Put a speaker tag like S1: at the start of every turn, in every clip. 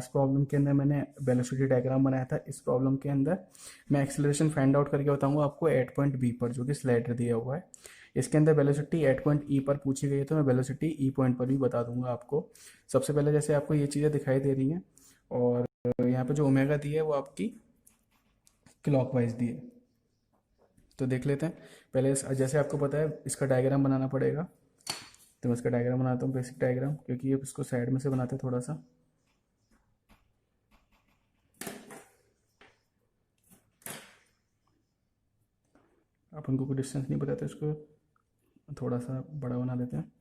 S1: Last problem के अंदर मैंने वेलोसिटी डायग्राम बनाया था। इस प्रॉब्लम के अंदर मैं एक्सेलरेशन फाइंड आउट करके बताऊंगा आपको एट पॉइंट बी पर, जो कि स्लाइडर दिया हुआ है। इसके अंदर वेलोसिटी एट पॉइंट ई पर पूछी गई है, तो मैं वेलोसिटी ई पॉइंट पर भी बता दूंगा आपको। सबसे पहले जैसे आपको ये चीज़ें दिखाई दे रही हैं, और यहाँ पे जो ओमेगा दी है वो आपकी क्लॉकवाइज दी है। तो देख लेते हैं पहले जैसे आपको पता है इसका डायग्राम बनाना पड़ेगा। तो मैं इसका डायग्राम बनाता हूँ, बेसिक डायग्राम, क्योंकि ये इसको साइड में से बनाते हैं थोड़ा सा। अपन को कोई डिस्टेंस नहीं पता, तो इसको थोड़ा सा बड़ा बना लेते हैं।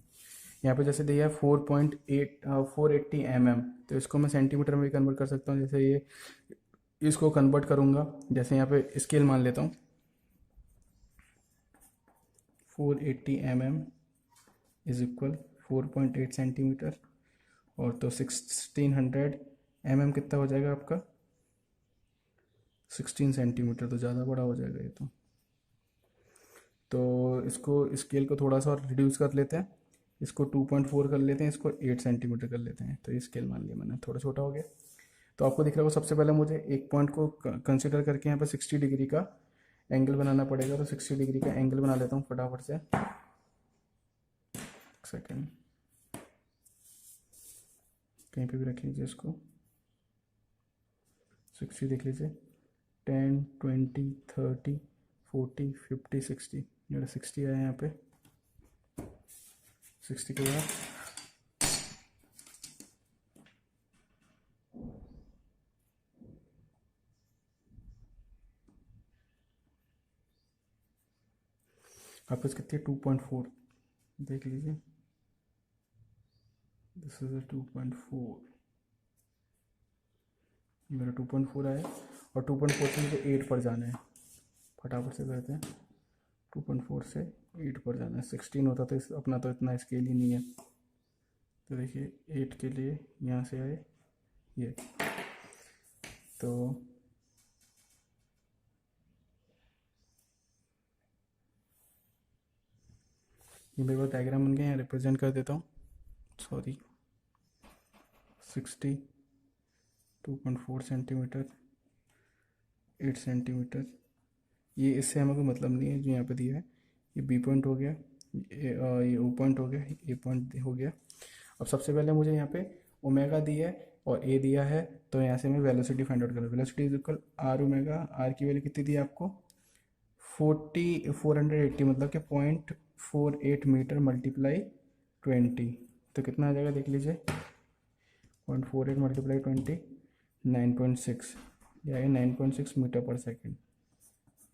S1: यहाँ पे जैसे दिया है 4.80 mm, तो इसको मैं सेंटीमीटर में भी कन्वर्ट कर सकता हूँ। जैसे ये इसको कन्वर्ट करूँगा, जैसे यहाँ पे स्केल मान लेता हूँ 480 mm इज इक्वल 4.8 सेंटीमीटर, और तो 1600 mm कितना हो जाएगा आपका 16 सेंटीमीटर, तो ज़्यादा बड़ा हो जाएगा ये तो इसको स्केल को थोड़ा सा और रिड्यूस कर लेते हैं, इसको 2.4 कर लेते हैं, इसको 8 सेंटीमीटर कर लेते हैं। तो ये स्केल मान लिया मैंने, थोड़ा छोटा हो गया। तो आपको दिख रहा होगा सबसे पहले मुझे एक पॉइंट को कंसिडर करके यहाँ पर 60 डिग्री का एंगल बनाना पड़ेगा। तो 60 डिग्री का एंगल बना लेता हूँ फटाफट से। सेकेंड, कहीं पे भी रख लीजिए इसको। 60 देख लीजिए, 10, 20, 30, 40, 50, 60, मेरा 60 आया यहाँ पे। 60 के बाद वापस कितनी है 2.4 देख लीजिए। दिस इज 2.4, मेरा 2.4 आया, और 2.4 से मुझे 8 पर जाना है। फटाफट से करते हैं, 2.4 से 8 पर जाना है। 16 होता तो अपना तो इतना स्केल ही नहीं है। तो देखिए 8 के लिए यहाँ से आए ये, तो ये मेरे पास डायग्राम बन गया, यहाँ रिप्रेजेंट कर देता हूँ। Sorry, 60, 2.4 centimetre, 8 centimetre. ये इससे हमें कोई मतलब नहीं है जो यहाँ पे दिया है। ये बी पॉइंट हो गया, ये ओ पॉइंट हो गया, ए पॉइंट हो गया। अब सबसे पहले मुझे यहाँ पे ओमेगा दिया है और ए दिया है, तो यहाँ से मैं वेलोसिटी फाइंड आउट करूँ। Velocity is equal r omega. R की वैल्यू कितनी दी है आपको 480, मतलब कि 0.48 मीटर मल्टीप्लाई 20, तो कितना आ जाएगा देख लीजिए। 0.48 मल्टीप्लाई 20, 9.6, या 9.6 मीटर पर सेकेंड।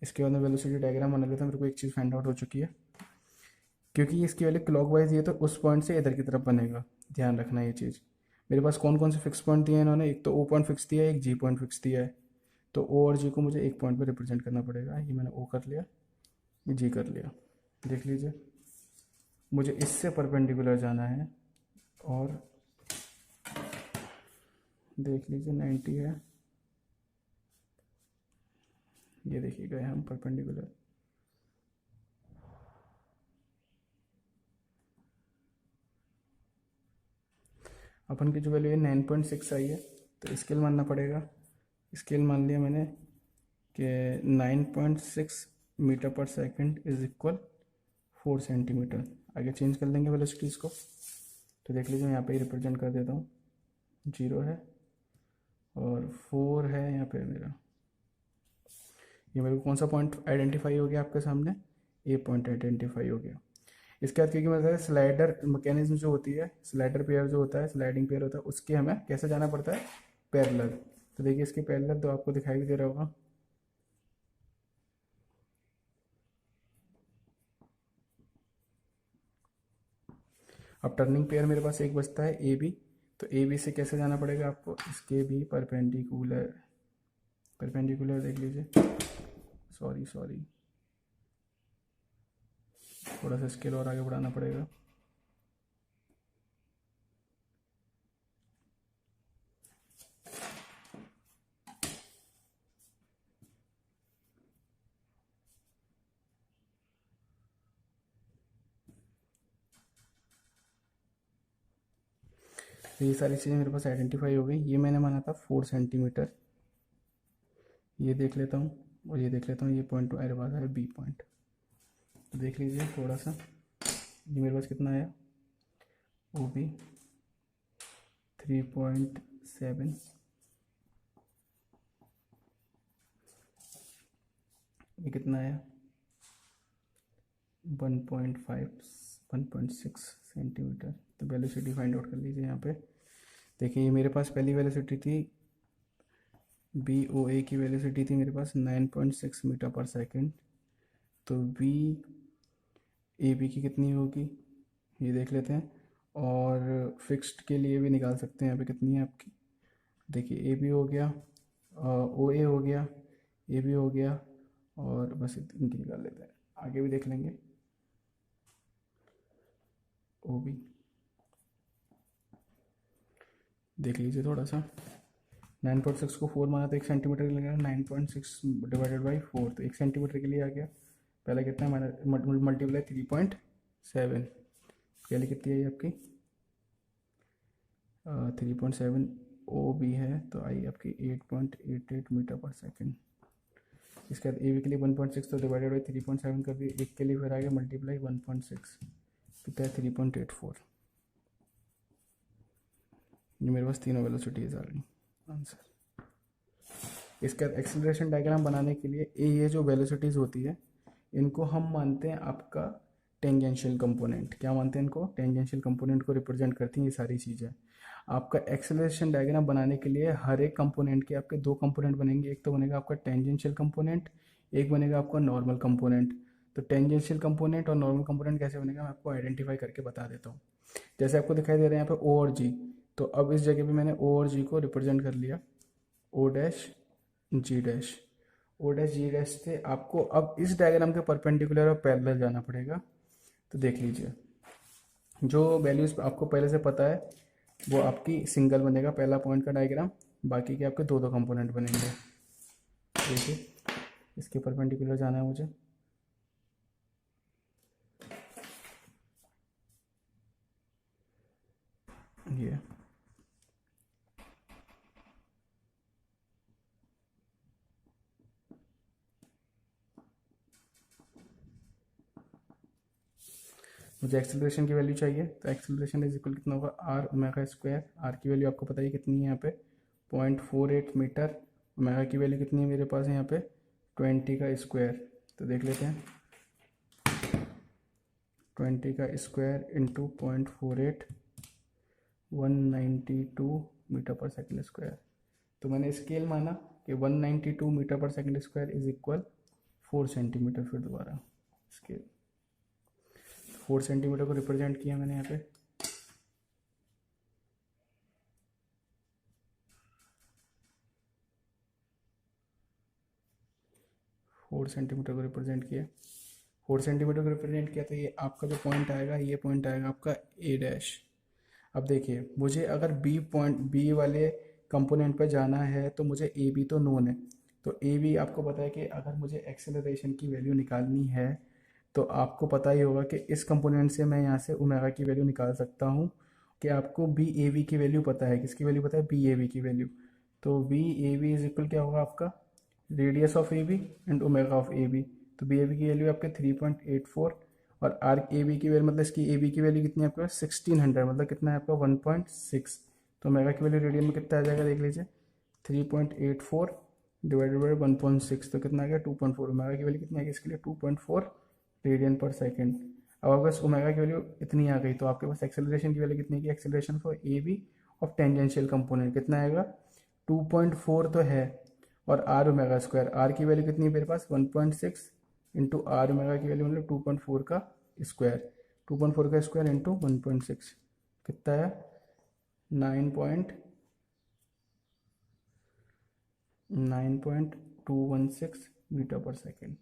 S1: इसके बाद में वेलोसिटी डायग्राम बना लेता हूँ। मेरे को एक चीज़ फाइंड आउट हो चुकी है, क्योंकि इसकी वैल्यू क्लॉकवाइज ये तो उस पॉइंट से इधर की तरफ बनेगा। ध्यान रखना ये चीज़। मेरे पास कौन कौन से फिक्स पॉइंट दिए हैं इन्होंने, एक तो ओ पॉइंट फिक्स दिया है, एक जी पॉइंट फिक्स दिया है। तो ओ और जी को मुझे एक पॉइंट पर रिप्रेजेंट करना पड़ेगा। ये मैंने ओ कर लिया, ये जी कर लिया। देख लीजिए, मुझे इससे परपेंडिकुलर जाना है, और देख लीजिए 90 है। ये देखिए गए हम परपेंडिकुलर। अपन की जो वैल्यू है 9.6 आई है, तो स्केल मानना पड़ेगा। स्केल मान लिया मैंने कि 9.6 मीटर पर सेकंड इज इक्वल 4 सेंटीमीटर। आगे चेंज कर लेंगे वेलोसिटीज को। तो देख लीजिए यहाँ पे ही रिप्रेजेंट कर देता हूँ। 0 है और 4 है यहाँ पे मेरा। ये मेरे को कौन सा पॉइंट आइडेंटिफाई हो गया आपके सामने, ए पॉइंट आइडेंटिफाई हो गया। इसके बाद क्योंकि मतलब स्लाइडर मैकेनिज्म जो होती है, स्लाइडर पेयर जो होता है, स्लाइडिंग पेयर होता है, उसके हमें कैसे जाना पड़ता है, पैरेलल। तो देखिए इसके पैरेलल तो आपको दिखाई भी दे रहा होगा। अब टर्निंग पेयर मेरे पास एक बचता है ए बी। तो ए बी से कैसे जाना पड़ेगा आपको, इसके भी परपेंडिकुलर। परपेंडिकुलर देख लीजिए, सॉरी थोड़ा सा स्केल और आगे बढ़ाना पड़ेगा। तो ये सारी चीज़ें मेरे पास आइडेंटिफाई हो गई। ये मैंने माना था 4 सेंटीमीटर, ये देख लेता हूँ, और ये देख लेता हूँ, ये पॉइंट मेरे पास है बी पॉइंट। तो देख लीजिए थोड़ा सा, ये मेरे पास कितना आया, ओ बी 3.7, ये कितना आया 1.6 सेंटीमीटर। तो वेलोसिटी फाइंड आउट कर लीजिए यहाँ पे। देखिए ये मेरे पास पहली वेलोसिटी थी, बी ओ ए की वेलोसिटी थी मेरे पास 9.6 मीटर पर सेकेंड। तो बी ए बी की कितनी होगी ये देख लेते हैं, और फिक्स्ड के लिए भी निकाल सकते हैं यहाँ पे कितनी है आपकी। देखिए ए बी हो गया, ओ ए हो गया, ए बी हो गया, और बस इनकी निकाल लेते हैं, आगे भी देख लेंगे। ओ बी देख लीजिए थोड़ा सा, 9.6 को 4 माना तो 1 सेंटीमीटर के लिए, 9.6 डिवाइडेड बाई 4, तो 1 सेंटीमीटर के लिए आ गया। पहले कितना है, मल्टीप्लाई 3.7, पहले कितनी आई आपकी 3.7 ओ बी है, तो आई आपकी 8.88 मीटर पर सेकेंड। इसके बाद ए बी के लिए 1.6 तो डिवाइडेड बाई 3.7 कर दिए, एक के लिए फिर आ गया मल्टीप्लाई 1.6, कितना है 3.84। ये मेरे पास तीनों वेलोसिटीज आ गई आंसर। इसके बाद एक्सीलरेशन डायग्राम बनाने के लिए ये जो वेलोसिटीज़ होती है इनको हम मानते हैं आपका टेंजेंशियल कंपोनेंट। क्या मानते हैं इनको, टेंजेंशियल कंपोनेंट को रिप्रेजेंट करती हैं ये सारी चीज़ें। आपका एक्सीलरेशन डायग्राम बनाने के लिए हर एक कंपोनेंट के आपके दो कंपोनेंट बनेंगे, एक तो बनेगा आपका टेंजेंशियल कंपोनेंट, एक बनेगा आपका नॉर्मल कंपोनेंट। तो टेंजेंशियल कंपोनेंट और नॉर्मल कंपोनेंट कैसे बनेगा मैं आपको आइडेंटिफाई करके बता देता हूँ। जैसे आपको दिखाई दे रहा है यहाँ पे ओ और जी, तो अब इस जगह पे मैंने ओ और जी को रिप्रेजेंट कर लिया, ओ डैश जी डैश। ओ डैश जी डैश से आपको अब इस डायग्राम के परपेंडिकुलर और पैरेलल जाना पड़ेगा। तो देख लीजिए जो वैल्यूज आपको पहले से पता है वो आपकी सिंगल बनेगा पहला पॉइंट का डायग्राम, बाकी के आपके दो दो कंपोनेंट बनेंगे। देखिए इसके परपेंडिकुलर जाना है मुझे, ये मुझे एक्सेलरेशन की वैल्यू चाहिए। तो एक्सेलरेशन इज इक्वल कितना होगा आर ओमेगा स्क्वायर। आर की वैल्यू आपको पता है कितनी है यहाँ पे 0.48 मीटर। ओमेगा की वैल्यू कितनी है मेरे पास यहाँ पे 20 का स्क्वायर। तो देख लेते हैं 20 का स्क्वायर इंटू 0.48 192 मीटर पर सेकेंड स्क्वायर। तो मैंने स्केल माना कि 192 मीटर पर second square is equal 4 centimetre. फिर दोबारा स्केल 4 सेंटीमीटर को रिप्रेजेंट किया मैंने यहाँ पे। फोर सेंटीमीटर को रिप्रेजेंट किया, 4 सेंटीमीटर को रिप्रेजेंट किया, तो ये आपका जो पॉइंट आएगा ये पॉइंट आएगा आपका ए डैश। अब देखिए मुझे अगर बी पॉइंट बी वाले कंपोनेंट पे जाना है तो मुझे ए बी तो नोन है। तो ए बी आपको पता है कि अगर मुझे एक्सेलरेशन की वैल्यू निकालनी है तो आपको पता ही होगा कि इस कंपोनेंट से मैं यहाँ से ओमेगा की वैल्यू निकाल सकता हूँ। कि आपको बी ए बी की वैल्यू पता है, किसकी वैल्यू पता है, बी ए बी की वैल्यू। तो B A B is equal क्या होगा आपका radius of A B and omega of A B. तो बी ए बी की वैल्यू आपके 3.84 और आर ए बी की वैल्यू मतलब इसकी ए बी की वैल्यू कितनी है आपके पास 1600, मतलब कितना है आपका 1.6। तो ओमेगा की वैल्यू रेडियन में कितना आ जाएगा देख लीजिए 3.84 डिवाइडेड बाई 1.6, तो कितना आ गया 2.4। ओमेगा की वैल्यू कितनी आ गई इसके लिए 2.4 रेडियन पर सेकेंड। अब आपके पास ओमेगा की वैल्यू इतनी आ गई तो आपके पास एक्सेलरेशन की वैल्यू कितनी की, acceleration for A B of tangential component कितना आएगा 2.4 तो है, और आर ओमेगा स्क्वायर, आर की वैल्यू कितनी है मेरे पास 1.6 इंटू आर ओमेगा की वैल्यू मतलब 2.4 का स्क्वायर, 2.4 का स्क्वायर इंटू 1.6 कितना है 9.216 मीटर पर सेकेंड।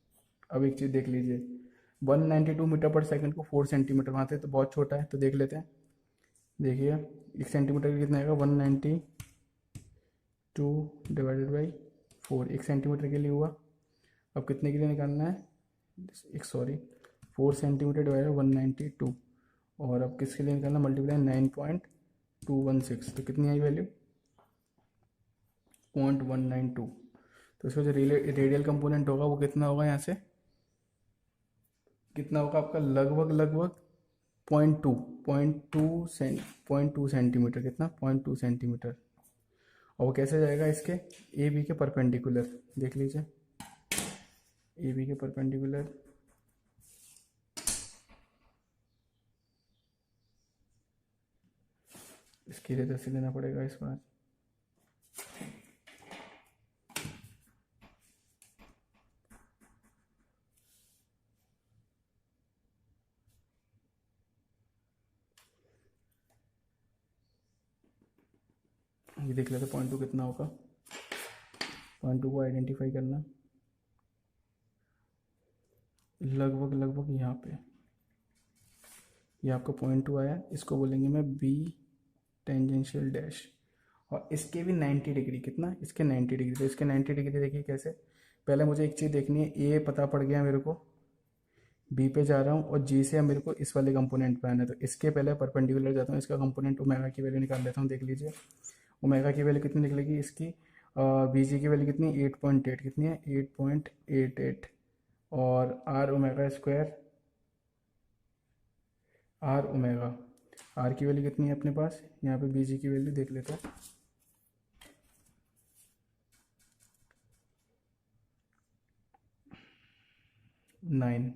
S1: अब एक चीज़ देख लीजिए 192 मीटर पर सेकेंड को 4 सेंटीमीटर वहाँ थे तो बहुत छोटा है, तो देख लेते हैं। देखिए 1 सेंटीमीटर का कितना आएगा 192 डिवाइडेड बाई 4, 1 सेंटीमीटर के लिए हुआ। अब कितने के लिए निकालना है, 4 सेंटीमीटर डिवाइडेड 192, और अब किसके लिए निकालना मल्टीप्लाई 9.216 216, तो कितनी आई वैल्यू? 0.192। तो इसका जो रेडियल कंपोनेंट होगा वो कितना होगा, यहाँ से कितना होगा आपका? लगभग लगभग 0.2, 0.2 सेंटीमीटर। कितना? 0.2 सेंटीमीटर। और वो कैसे जाएगा? इसके ए बी के परपेंडिकुलर। देख लीजिए, ए बी के परपेंडिकुलर। इसकी इधर से लेना पड़ेगा इस बार। ये देख लेते 0.2 कितना होगा। 0.2 को आइडेंटिफाई करना, लगभग लगभग यहाँ पे ये आपका 0.2 आया। इसको बोलेंगे मैं बी टेंजेंशियल डैश। और इसके भी 90 डिग्री। कितना? इसके 90 डिग्री। तो इसके 90 डिग्री देखिए कैसे। पहले मुझे एक चीज़ देखनी है, ए पता पड़ गया मेरे को, बी पे जा रहा हूँ और जी से मेरे को इस वाले कंपोनेंट पे आना है। तो इसके पहले परपेंडिकुलर जाता हूँ, इसका कंपोनेंट ओमेगा की वैल्यू निकाल लेता हूँ। देख लीजिए ओमेगा की वैल्यू कितनी निकलेगी इसकी, बी जी की वैल्यू कितनी? 8.8। कितनी है? 8.88। और r omega square, r omega, r की वैल्यू कितनी है अपने पास? यहाँ पे बी जी की वैल्यू देख लेते हैं, 9।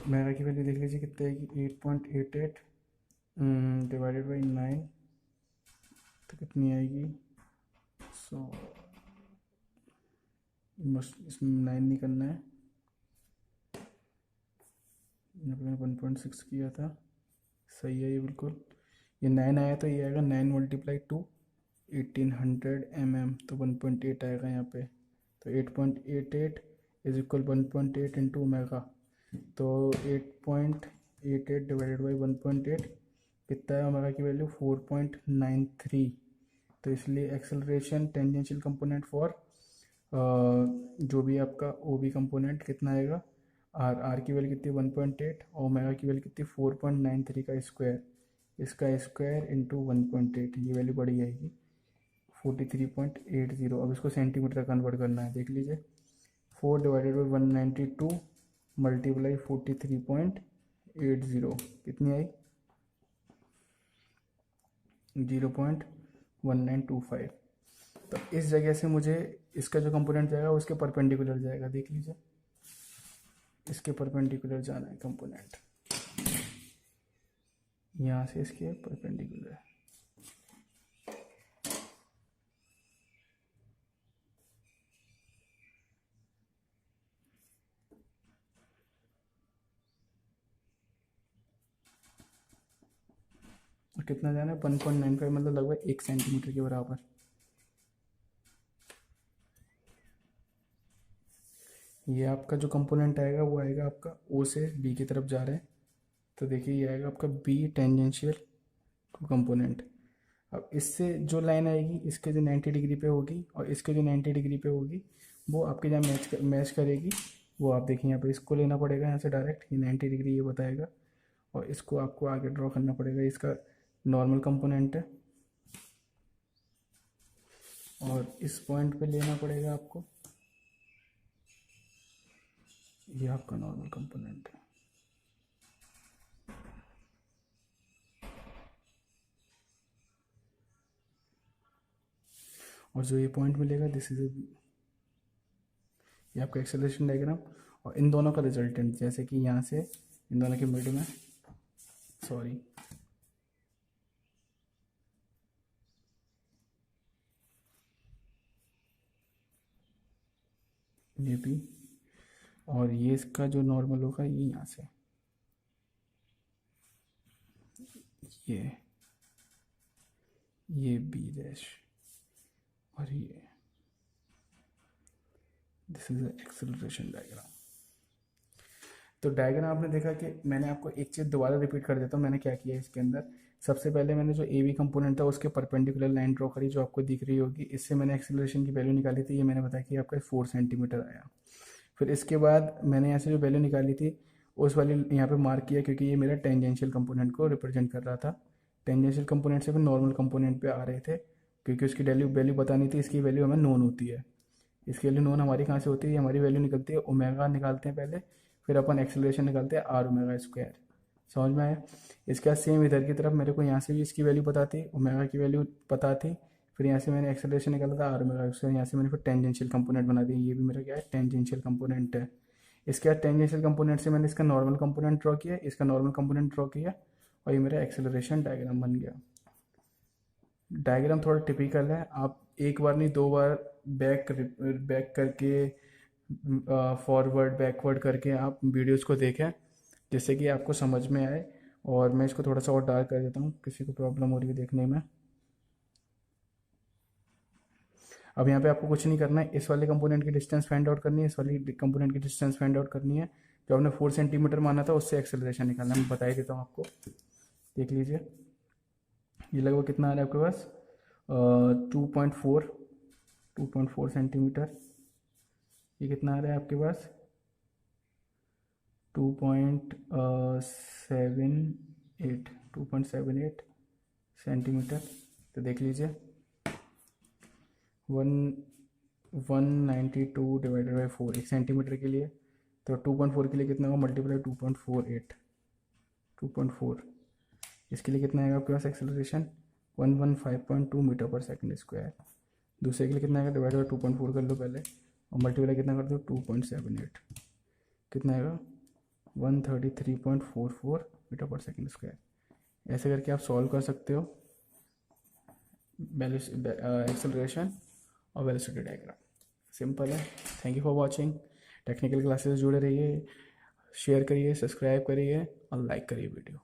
S1: ओमेगा की वैल्यू देख लीजिए कितनी आएगी, 8.88 डिवाइडेड बाई 9, तो कितनी आएगी? सो मस्ट इसमें 9 नहीं करना है, यहाँ पे मैंने 1.6 किया था। सही है ये बिल्कुल। ये 9 आया तो ये आएगा 9 मल्टीप्लाई 2 1800 mm, तो 1.8 आएगा यहाँ पे। तो 8.88 इज इक्वल 1.8 इंटू ओमेगा। तो 8.88 डिवाइडेड बाई 1.8 कितना है ओमेगा की वैल्यू? 4.93। तो इसलिए एक्सेलरेशन टेंजेंशियल कंपोनेंट फॉर जो भी आपका ओ बी कंपोनेंट कितना आएगा? आर की वैल्यू कितनी? 1.8 और ओमेगा की वैल्यू कितनी? 4.93 का स्क्वायर, इसका स्क्वायर इंटू 1.8, ये वैल्यू बड़ी आएगी 43.80। अब इसको सेंटीमीटर कन्वर्ट करना है। देख लीजिए 4 डिवाइडेड बाई 192 मल्टीप्लाई 43.80 कितनी आई? 0.1925। तो इस जगह से मुझे इसका जो कंपोनेंट जाएगा वो इसके परपेंडिकुलर जाएगा। देख लीजिए इसके परपेंडिकुलर जाना है कंपोनेंट, यहाँ से इसके परपेंडिकुलर। और कितना जाना है? 1.95, मतलब लगभग 1 सेंटीमीटर के बराबर। ये आपका जो कंपोनेंट आएगा वो आएगा आपका ओ से बी की तरफ जा रहे हैं। तो देखिए ये आएगा आपका बी टेंजेंशियल टू कंपोनेंट। अब इससे जो लाइन आएगी इसके जो 90 डिग्री पे होगी और इसके जो 90 डिग्री पे होगी वो आपके जहाँ मैच करेगी। वो आप देखिए यहाँ पे इसको लेना पड़ेगा यहाँ से डायरेक्ट, ये 90 डिग्री ये बताएगा। और इसको आपको आगे ड्रॉ करना पड़ेगा, इसका नॉर्मल कंपोनेंट है। और इस पॉइंट पे लेना पड़ेगा आपको, ये आपका नॉर्मल कंपोनेंट है। और जो ये पॉइंट मिलेगा दिस इज ये आपका एक्सेलरेशन डायग्राम। और इन दोनों का रिजल्टेंट, जैसे कि यहाँ से इन दोनों के मिड में, सॉरी ये भी, और ये इसका जो नॉर्मल होगा ये यहाँ से ये बी डैश और ये दिस इज एक्सेलरेशन डायग्राम। तो डायग्राम आपने देखा कि मैंने आपको एक चीज़ दोबारा रिपीट कर देता हूँ मैंने क्या किया इसके अंदर। सबसे पहले मैंने जो ए बी कंपोनेंट था उसके परपेंडिकुलर लाइन ड्रॉ करी जो आपको दिख रही होगी। इससे मैंने एक्सेलरेशन की वैल्यू निकाली थी, ये मैंने बताया कि आपका 4 सेंटीमीटर आया। फिर इसके बाद मैंने यहाँ से जो वैल्यू निकाली थी उस वाली यहाँ पे मार्क किया, क्योंकि ये मेरा टेंजेंशियल कंपोनेंट को रिप्रेजेंट कर रहा था। टेंजेंशियल कंपोनेंट से फिर नॉर्मल कंपोनेंट पे आ रहे थे, क्योंकि उसकी वैल्यू वैल्यू बतानी थी। इसकी वैल्यू हमें नोन होती है। इसकी वैल्यू नोन हमारी कहाँ से होती है? हमारी वैल्यू निकलती है ओमेगा निकालते हैं पहले, फिर अपन एक्सेलरेशन निकालते हैं आर ओमेगा स्क्वायर। समझ में आया? इसके बाद सेम इधर की तरफ मेरे को यहाँ से भी इसकी वैल्यू पता थी, ओमेगा की वैल्यू पता थी, फिर यहाँ से मैंने एक्सेलरेशन निकाला था आर ओमेगा स्क्वायर। यहाँ से मैंने फिर टेंजेंशियल कंपोनेंट बना दिया। ये भी मेरा क्या है? टेंजेंशियल कंपोनेंट है। इसके बाद टेंजेंशियल कंपोनेंट से मैंने इसका नॉर्मल कंपोनेंट ड्रॉ किया, इसका नॉर्मल कंपोनेंट ड्रॉ किया, और ये मेरा एक्सेलरेशन डायग्राम बन गया। डायग्राम थोड़ा टिपिकल है, आप एक बार नहीं 2 बार बैक करके फॉरवर्ड बैकवर्ड करके आप वीडियोस को देखें, जिससे कि आपको समझ में आए। और मैं इसको थोड़ा सा और डार्क कर देता हूँ, किसी को प्रॉब्लम हो रही है देखने में। अब यहाँ पे आपको कुछ नहीं करना है, इस वाले कंपोनेंट की डिस्टेंस फाइंड आउट करनी है, इस वाली कंपोनेंट की डिस्टेंस फाइंड आउट करनी है। जो आपने 4 सेंटीमीटर माना था उससे एक्सेलरेशन निकालना है। मैं बता ही देता हूँ आपको, देख लीजिए। ये लगभग कितना आ रहा है आपके पास? 2.4 सेंटीमीटर। ये कितना आ रहा है आपके पास? 2.78 सेंटीमीटर। तो देख लीजिए 192 डिवाइडेड बाई 4 1 सेंटीमीटर के लिए। तो 2.4 के लिए कितना होगा? मल्टीप्लाई 2.4। इसके लिए कितना आएगा आपके पास एक्सेलरेशन? 115.2 मीटर पर सेकंड स्क्वायर। दूसरे के लिए कितना आएगा? डिवाइड बाई 2.4 कर लो पहले, और मल्टीप्लाई कितना कर दो? 2.78। कितना आएगा? 133.44 मीटर पर सेकंड स्क्वायर। ऐसे करके आप सॉल्व कर सकते हो एक्सेलरेशन और वेलोसिटी डायग्राम। सिंपल है। Thank you for watching. Technical classes जुड़े रहिए, शेयर करिए, सब्सक्राइब करिए और लाइक करिए वीडियो।